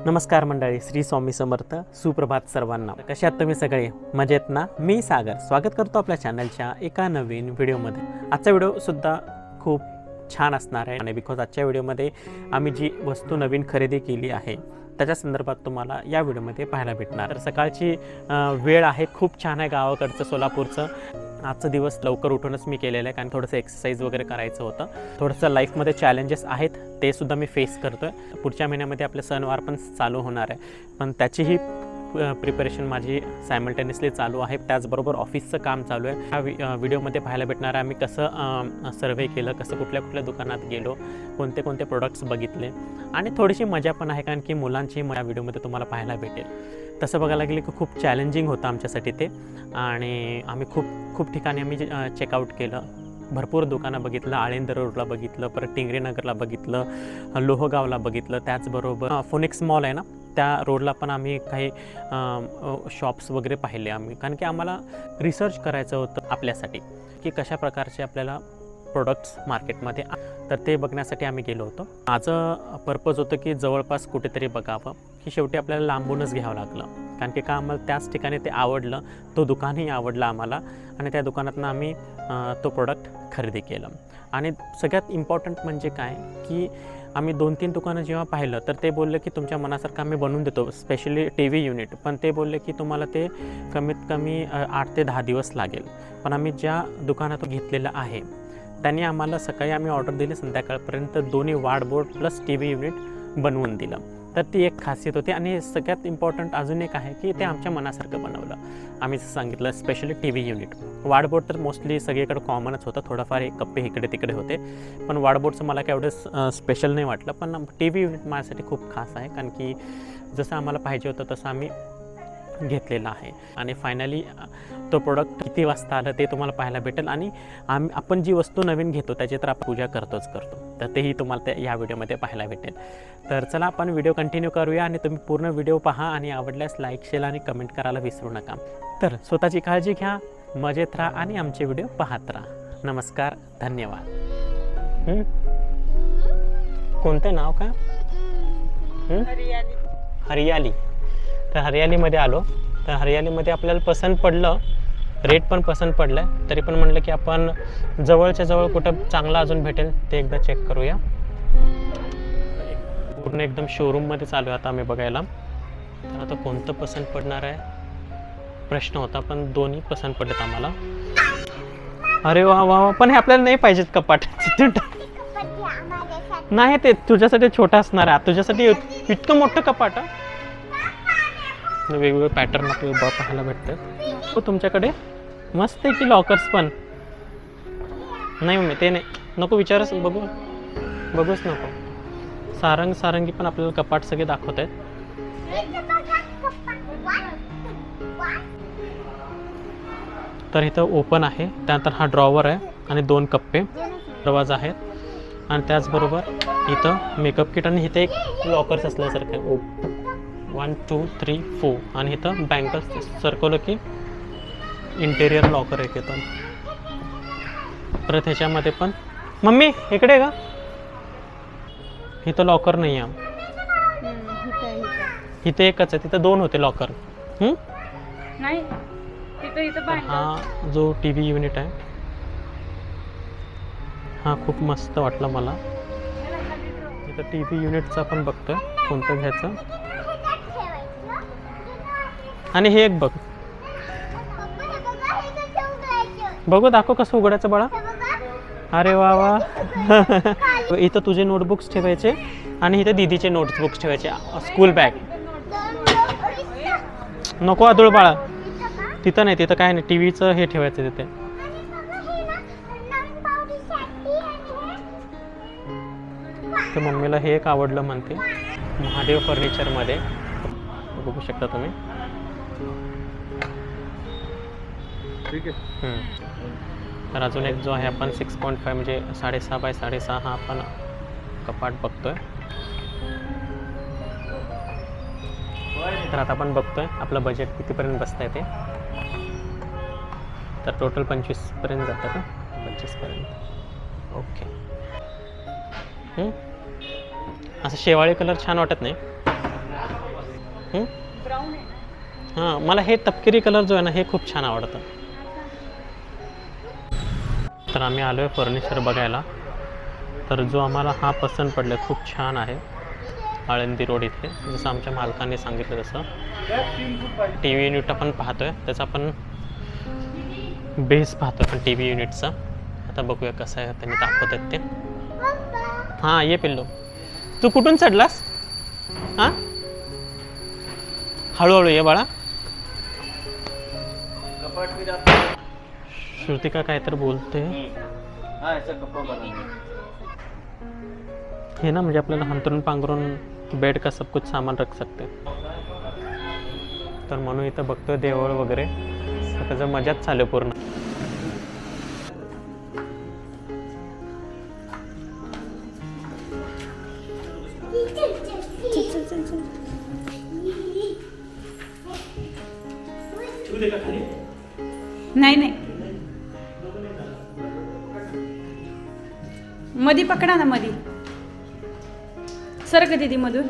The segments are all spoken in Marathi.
नमस्कार मंडळी, श्री स्वामी समर्थ. सुप्रभात सर्वांना. कशा आहात तुम्ही सगळे? मजेत ना? मी सागर स्वागत करतो आपल्या चॅनलच्या एका नवीन व्हिडिओमध्ये. आजचा व्हिडिओसुद्धा खूप छान असणार आहे आणि बिकॉज आजच्या व्हिडिओमध्ये आम्ही जी वस्तू नवीन खरेदी केली आहे त्याच्या संदर्भात तुम्हाला या व्हिडिओमध्ये पाहायला भेटणार. तर सकाळची वेळ आहे, खूप छान आहे गावाकडचं सोलापूरचं. आजचा दिवस लवकर उठूनच मी केलेलं आहे कारण थोडंसं एक्सरसाइज वगैरे करायचं होतं. थोडंसं लाईफमध्ये चॅलेंजेस आहेत ते सुद्धा मी फेस करतो आहे. पुढच्या महिन्यामध्ये आपले सणवार पण चालू होणार आहे, पण त्याचीही प्रिपरेशन माझी सायमल्टेनियसली चालू आहे. त्याचबरोबर ऑफिसचं काम चालू आहे. ह्या व्हिडिओमध्ये पाहायला भेटणार आहे आम्ही कसं सर्वे केलं, कसं कुठल्या कुठल्या दुकानात गेलो, कोणते कोणते प्रोडक्ट्स बघितले आणि थोडीशी मजा पण आहे कारण की मुलांची या व्हिडिओमध्ये तुम्हाला पाहायला भेटेल. तसं बघायला गेलं की खूप चॅलेंजिंग होतं आमच्यासाठी ते आणि आम्ही खूप ठिकाणी आम्ही चेकआउट केलं. भरपूर दुकानं बघितलं. आळंद रोडला बघितलं, परत टिंगरीनगरला बघितलं, लोहगावला बघितलं, त्याचबरोबर फोनिक्स मॉल आहे ना त्या रोडला पण आम्ही काही शॉप्स वगैरे पाहिले आम्ही, कारण की आम्हाला रिसर्च करायचं होतं आपल्यासाठी की कशा प्रकारचे आपल्याला प्रोडक्ट्स मार्केटमध्ये, तर ते बघण्यासाठी आम्ही गेलो होतो. माझं पर्पज होतं की जवळपास कुठेतरी बघावं, की शेवटी आपल्याला लांबूनच घ्यावं लागलं कारण की का आम्हाला त्याच ठिकाणी ते आवडलं, तो दुकानही आवडला आम्हाला आणि त्या दुकानातून आम्ही तो प्रोडक्ट खरेदी केलं. आणि सगळ्यात इम्पॉर्टंट म्हणजे काय की आम्ही 2-3 दुकानं जेव्हा पाहिलं तर ते बोलले की तुमच्या मनासारखं आम्ही बनवून देतो, स्पेशली TV युनिट, पण ते बोलले की तुम्हाला ते कमीत कमी 8 ते 10 दिवस लागेल. पण आम्ही ज्या दुकानातून घेतलेलं आहे त्यांनी आम्हाला सकाळी आम्ही ऑर्डर दिली, संध्याकाळपर्यंत दोन्ही वार्डबोर्ड प्लस TV युनिट बनवून दिलं. तर ती एक खासियत होती. आणि सगळ्यात इम्पॉर्टंट अजून एक आहे की ते आमच्या मनासारखं बनवलं. आम्ही सांगितलं स्पेशली TV युनिट. वार्डबोर्ड तर मोस्टली सगळीकडे कॉमनच होतं, थोडंफार एक कप्पे इकडे तिकडे होते, पण वार्डबोर्डचं मला काय एवढं स्पेशल नाही वाटलं. पण TV युनिट माझ्यासाठी खूप खास आहे कारण की जसं आम्हाला पाहिजे होतं तसं आम्ही घेतलेला आहे. आणि फायनली तो प्रोडक्ट किती वाजता आलं ते तुम्हाला पाहायला भेटेल. आणि आपण जी वस्तू नवीन घेतो त्याची तर आपण पूजा करतो, तर तेही तुम्हाला या व्हिडिओमध्ये पाहायला भेटेल. तर चला आपण व्हिडिओ कंटिन्यू करूया आणि तुम्ही पूर्ण व्हिडिओ पहा आणि आवडल्यास लाईक, शेअर आणि कमेंट करायला विसरू नका. तर स्वतःची काळजी घ्या, मजेत राहा आणि आमचे व्हिडिओ पाहत राहा. नमस्कार, धन्यवाद. कोणतं नाव का? हरियाली. तर हरियालीमध्ये आलो. तर हरियालीमध्ये आपल्याला पसंत पडलं, रेट पण पसंत पडलं आहे. तरी पण म्हणलं की आपण जवळच्या जवळ कुठं चांगलं अजून भेटेल ते एकदा चेक करूया. पूर्ण एकदम शोरूममध्ये चालू आहे आता आम्ही बघायला. तर आता कोणतं पसंत पडणार आहे प्रश्न होता, पण दोन्ही पसंत पडलेत आम्हाला. अरे वा वा, पण हे आपल्याला नाही पाहिजेत कपाट. नाही, ते तुझ्यासाठी छोटं असणार आहे, तुझ्यासाठी इतकं मोठं कपाट. वेगवेगळे पॅटर्न आपल्याला पाहायला भेटतात. हो तुमच्याकडे मस्त आहे की लॉकर्स पण? नाही मम्मी ते नाही, नको, विचारच बघूच नको. सारंगी पण आपल्याला कपाट सगळे दाखवत आहेत. तर इथं ओपन आहे, त्यानंतर हा ड्रॉवर आहे आणि 2 कप्पे दरवाजा आहेत आणि त्याचबरोबर इथं मेकअप किट आणि इथे एक लॉकर्स असल्यासारखं आहे. 1 2 3 4 आणि इथं बँगल्स सरकवलं की इंटेरियर लॉकर एक येतं. परत ह्याच्यामध्ये पण मम्मी इकडे का, इथं लॉकर नाही आहे, इथे एकच आहे, तिथं 2 होते लॉकर. हा जो TV युनिट आहे हा खूप मस्त वाटला मला. इथं TV युनिटचं आपण बघतोय कोणतं घ्यायचं. आणि हे एक बघू, दाखव कसं उघडायचं बाळा. अरे वा वा. इथं तुझे नोटबुक्स ठेवायचे आणि इथं दीदीचे नोटबुक्स ठेवायचे, स्कूल बॅग. नको आदूळ बाळा, तिथं नाही, तिथं काय नाही, TVचं हे ठेवायचं तिथे. तर मम्मीला हे एक आवडलं म्हणते, महादेव फर्निचरमध्ये बघू शकता तुम्ही. तर अजून एक जो आहे आपण 6.5 म्हणजे 6.5 बाय 6.5 हा आपण कपाट बघतोय. तर आता आपण बघतोय आपलं बजेट कितीपर्यंत बसतंय ते. तर टोटल 25 पर्यंत जातं का? 25 पर्यंत. ओके. असं शेवाळी कलर छान वाटत नाही. ब्राऊन आहे ना. हां, मला हे तपकिरी कलर जो आहे ना हे खूप छान आवडतं. तर आम्ही आलो आहे फर्निचर बघायला. तर जो आम्हाला हा पसंत पडला खूप छान आहे. आळंदी रोड इथे जसं आमच्या मालकांनी सांगितलं तसं टी व्ही युनिट आपण पाहतोय. त्याचा आपण बेस पाहतोय पण टी व्ही युनिटचा. आता बघूया कसं आहे त्यांनी दाखवत आहेत ते. हां ये पिल्लू, तू कुठून चढलास? हां हळूहळू ये बाळा. श्रुतिका काय तर बोलते. हे ना म्हणजे आपल्याला हंतरून पांघरून बेड का सब कुछ सामान रख सकते. तर म्हणून इथं बघतोय देवळ वगैरे त्याचं मजाच चालू पूर्ण. नाही नाही, मधी पकडा ना, मधी सर का दीदी मधून.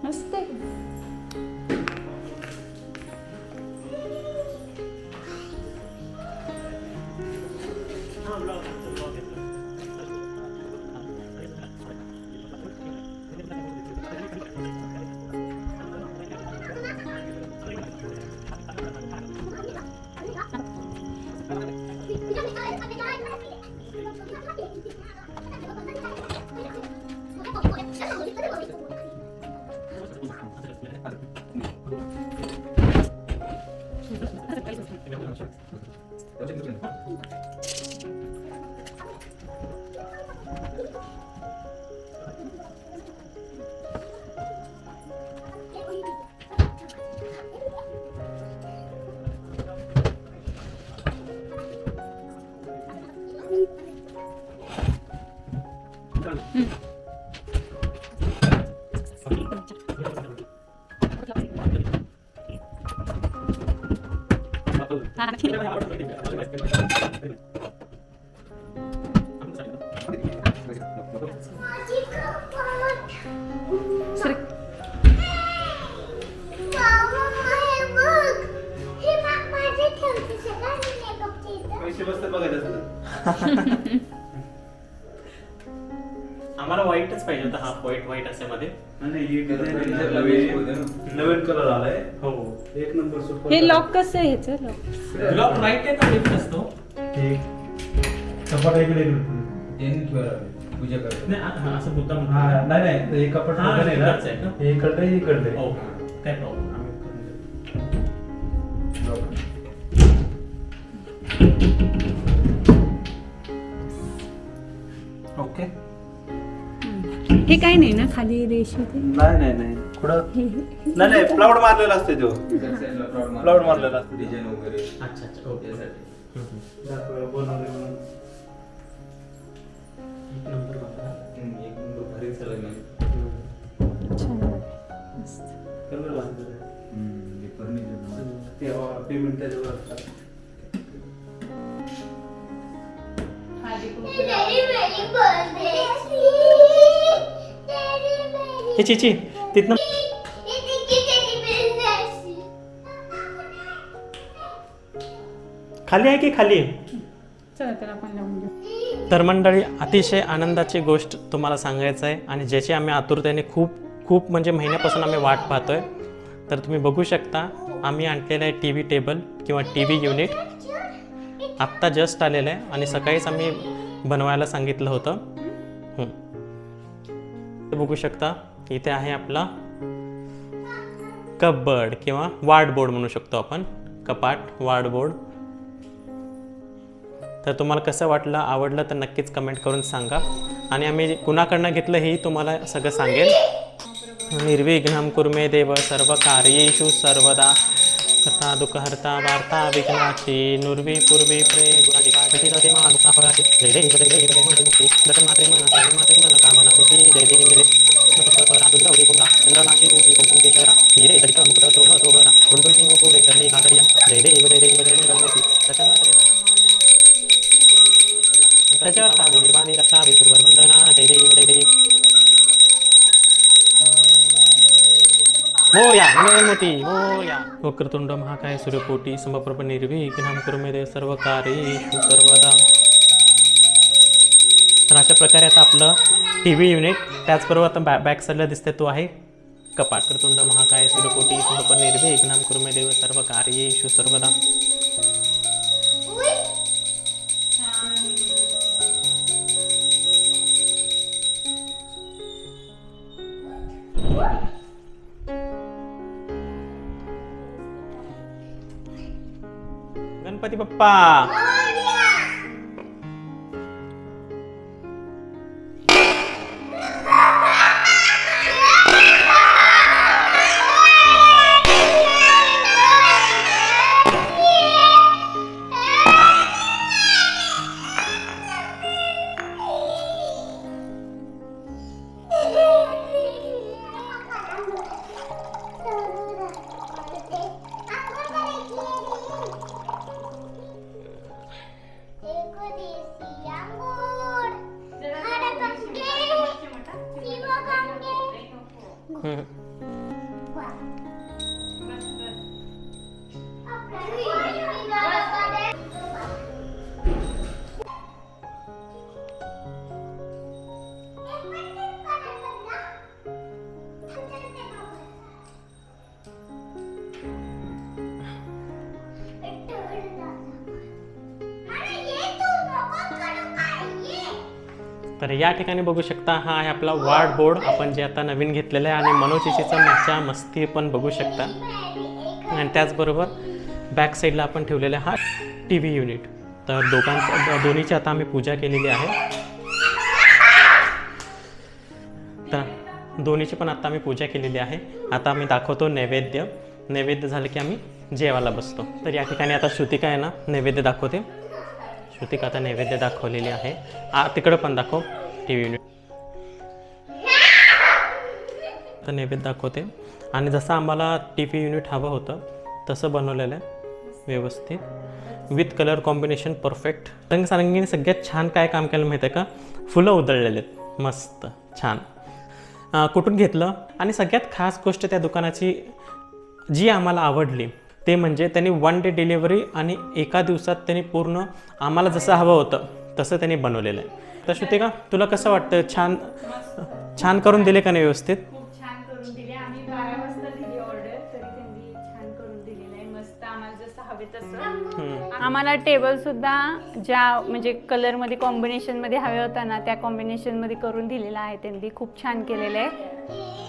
मस्त आहे. आम्हाला व्हाईटच पाहिजे होता, हाफ व्हाईट असे मध्ये. नवीन कलर आलाय. हो एक नंबर सुपर. हे लॉक कसं आहे ह्याचं लॉक? लॉक राईट आहे का लेफ्ट असतो? कपाट इकडे पूजा करतो. नाही हां, असं मुद्दाम. नाही नाही, एक कपाट हा, नाही इकडचं आहे का? हे इकडे इकडे. ओके, काय प्रॉब्लेम. ओके. हे काही नाही ना खाली रेषी ते? नाही नाही नाही, कुठं नाही नाही, फ्लावर मारलेला असते तो. फ्लावर मारलेला असते डिझाईन वगैरे. अच्छा अच्छा ओके. दाखवा, बनवले म्हणून. एक नंबर बघा. एक नंबर भारी चालू आहे. कलर बांधलेला आहे. हे फर्निचर. तेव्हा पेमेंट त्याच्यावर असतात. हे चिची तिथनं खाली आहे की खाली आहे? चला त्याला आपण लावून घेऊ. तर मंडळी, अतिशय आनंदाची गोष्ट तुम्हाला सांगायचं आहे आणि ज्याची आम्ही आतुरतेने खूप म्हणजे महिन्यापासून आम्ही वाट पाहतोय. तर तुम्ही बघू शकता आम्ही आणलेलं आहे टी व्ही टेबल किंवा टी व्ही युनिट. आत्ता जस्ट आलेलं आहे आणि सकाळीच आम्ही बनवायला सांगितलं होतं. बघू शकता इथे आहे आपला कपबोर्ड किंवा वार्डबोर्ड म्हणू शकतो आपण. कपाट वार्डबोर्ड. तर तुम्हाला कसं वाटलं, आवडलं तर नक्कीच कमेंट करून सांगा. आणि आम्ही कुणाकडनं घेतलं हेही तुम्हाला सगळं सांगेल. निर्विघ्नं कुर्मे देव सर्व कार्येषु सर्वदा कथा दुःखहर्ता वार्ता विघ्नाची नुर्वी पूर्वी प्रेम गुणाधिकारी जय देव माते जय देव मुक्ती दत्तमाते मन कामना सुखी जय देव जय गौरी कुंडा चंद्रनाशी ऊटी कुंकुम केशरा हिरे दलित मुकुट शोभ शोभरा गुणगुणती नको वेंकटनी काकरिया जय देव जय मंगलमूर्ती दत्तमाते त्याच्यावर निर्वाणी रक्षा विसुर वंदना जय देव मोया मोती मोया वक्रतुंड महाकाय सूर्यकोटी समप्रभ निर्विघ्नं कुर्मे देव सर्व कार्येषु सर्वदा. तर अशा प्रकारे आता आपलं TV युनिट, त्याचबरोबर आता बॅक साईडला दिसते तो आहे कपाट. वक्रतुंड महाकाय सूर्यकोटी समप्रभ निर्विघ्नं कुर्मे देव सर्व कार्येषु सर्वदा. गणपती बाप्पा तर या ठिकाणी बघू शकता, हा आहे आपला वार्ड बोर्ड आपण जे आता नवीन घेतलेलं आहे. आणि मनोचिशीचा मज्जा मस्ती पण बघू शकता. आणि त्याचबरोबर बॅक साईडला आपण ठेवलेला हा TV युनिट. तर दोन्हीची आता आम्ही पूजा केलेली आहे. तर दोन्हीची पण आता आम्ही पूजा केलेली आहे. आता आम्ही दाखवतो नैवेद्य. नैवेद्य झालं की आम्ही जेवायला बसतो. तर या ठिकाणी आता श्रुतिका आहे ना नैवेद्य दाखवते. श्रुतिका आता नैवेद्य दाखवलेली आहे. तिकडं पण दाखव TV युनिट. तर नैवेद्य दाखवते. आणि जसं आम्हाला TV युनिट हवं होतं तसं बनवलेलं आहे व्यवस्थित विथ कलर कॉम्बिनेशन परफेक्ट. रंगसारंगीने सगळ्यात छान काय काम केलं माहिती आहे का, फुलं उधळलेले आहेत मस्त छान. कुठून घेतलं आणि सगळ्यात खास गोष्ट त्या दुकानाची जी आम्हाला आवडली ते म्हणजे त्यांनी 1 डे डिलिव्हरी आणि एका दिवसात त्यांनी पूर्ण आम्हाला जसं हवं होतं तसं त्यांनी बनवलेलं आहे. तर श्रुतिका तुला कसं वाटतं, छान करून दिले का नाही व्यवस्थित? खूप छान करून दिले. आम्ही 12 वाजता दिली ऑर्डर, तरी त्यांनी छान करून दिलेलं आहे. मस्त आम्हाला जसं हवे तसं. आम्हाला टेबल सुद्धा ज्या म्हणजे कलरमध्ये कॉम्बिनेशनमध्ये हवे होता ना त्या कॉम्बिनेशनमध्ये करून दिलेला आहे त्यांनी. खूप छान केलेलं आहे.